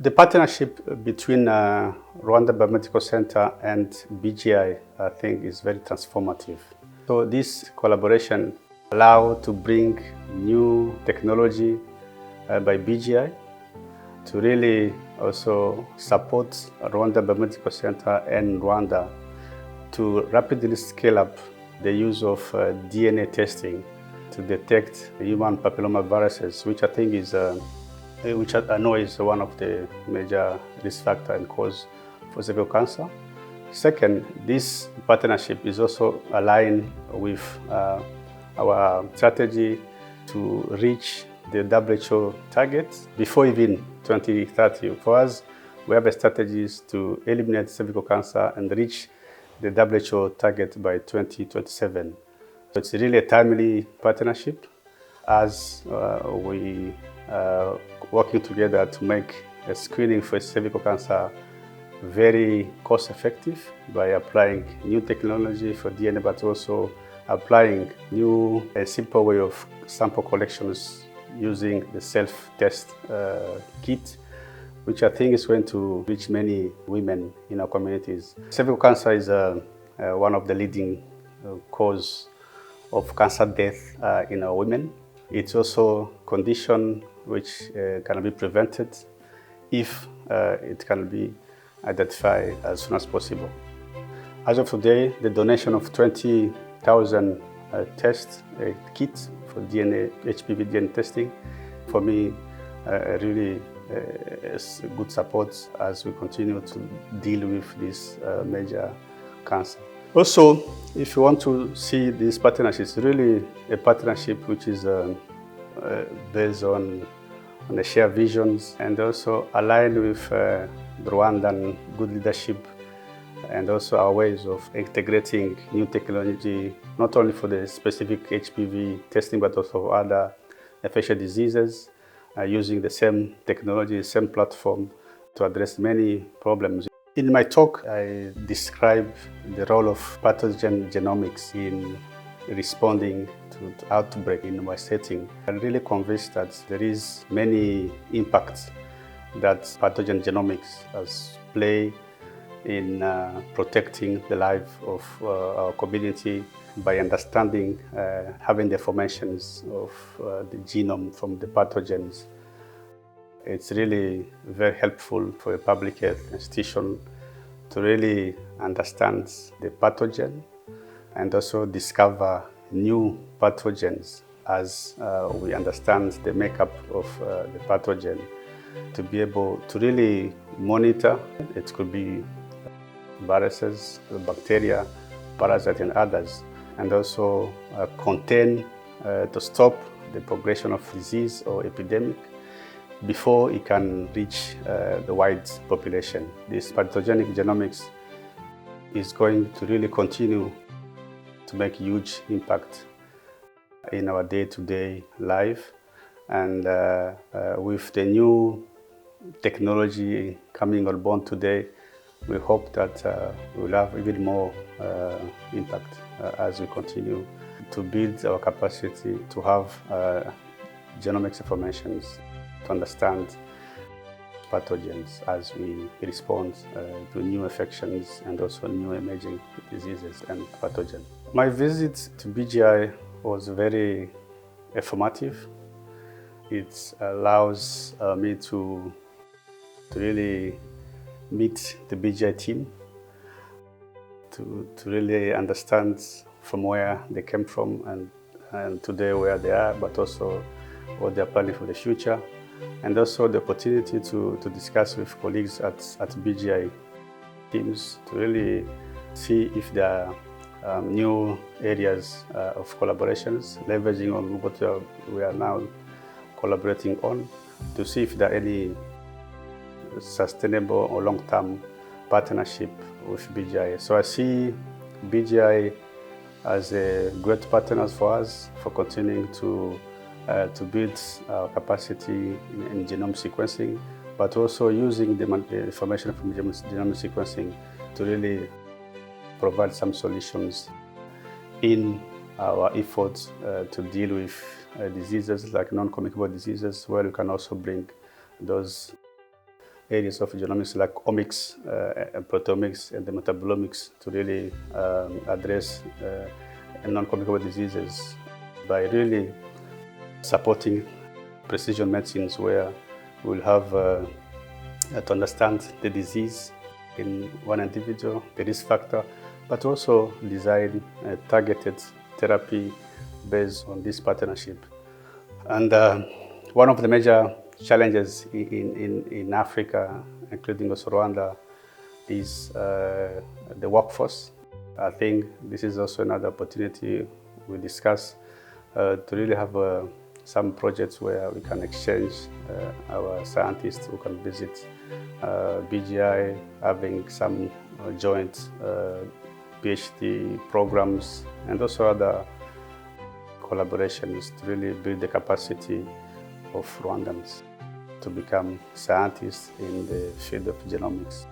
The partnership between Rwanda Biomedical Center and BGI, I think, is very transformative. So this collaboration allows to bring new technology by BGI to really also support Rwanda Biomedical Center and Rwanda to rapidly scale up the use of DNA testing to detect human papilloma viruses, which I think is which I know is one of the major risk factor and cause for cervical cancer. Second, this partnership is also aligned with our strategy to reach the WHO target before even 2030. For us, we have a strategies to eliminate cervical cancer and reach the WHO target by 2027. So it's really a timely partnership as we working together to make a screening for cervical cancer very cost effective by applying new technology for DNA, but also applying a simple way of sample collections using the self-test kit, which I think is going to reach many women in our communities. Cervical cancer is one of the leading cause of cancer death in our women. It's also a condition which can be prevented if it can be identified as soon as possible. As of today, the donation of 20,000 test kits for HPV DNA testing, for me, really is good support as we continue to deal with this major cancer. Also, if you want to see this partnership, it's really a partnership which is based on the shared visions and also aligned with the Rwandan good leadership and also our ways of integrating new technology, not only for the specific HPV testing, but also for other infectious diseases, using the same technology, same platform to address many problems. In my talk, I describe the role of pathogen genomics in responding to outbreak in my setting. I'm really convinced that there is many impacts that pathogen genomics has played in protecting the life of our community by understanding, having the formations of the genome from the pathogens. It's really very helpful for a public health institution to really understand the pathogen and also discover new pathogens as we understand the makeup of the pathogen, to be able to really monitor. It could be viruses, bacteria, parasites, and others, and also contain to stop the progression of disease or epidemic before it can reach the wide population. This pathogenic genomics is going to really continue to make huge impact in our day-to-day life. And with the new technology coming on board today, we hope that we'll have even more impact as we continue to build our capacity to have genomics information to understand pathogens as we respond to new infections and also new emerging diseases and pathogens. My visit to BGI was very informative. It allows me to really meet the BGI team, to really understand from where they came from and today where they are, but also what they're planning for the future, and also the opportunity to discuss with colleagues at BGI teams to really see if there are new areas of collaborations, leveraging on what we are now collaborating on, to see if there are any sustainable or long-term partnership with BGI. So I see BGI as a great partner for us for continuing to build our capacity in genome sequencing, but also using the information from genome sequencing to really provide some solutions in our efforts to deal with diseases like non-communicable diseases, where we can also bring those areas of genomics like omics, and proteomics, and the metabolomics to really address non-communicable diseases by really supporting precision medicines where we'll have to understand the disease in one individual, the risk factor, but also design targeted therapy based on this partnership. And one of the major challenges in Africa, including also Rwanda, is the workforce. I think this is also another opportunity we discuss to really have some projects where we can exchange our scientists who can visit BGI, having some joint PhD programs, and also other collaborations to really build the capacity of Rwandans to become scientists in the field of genomics.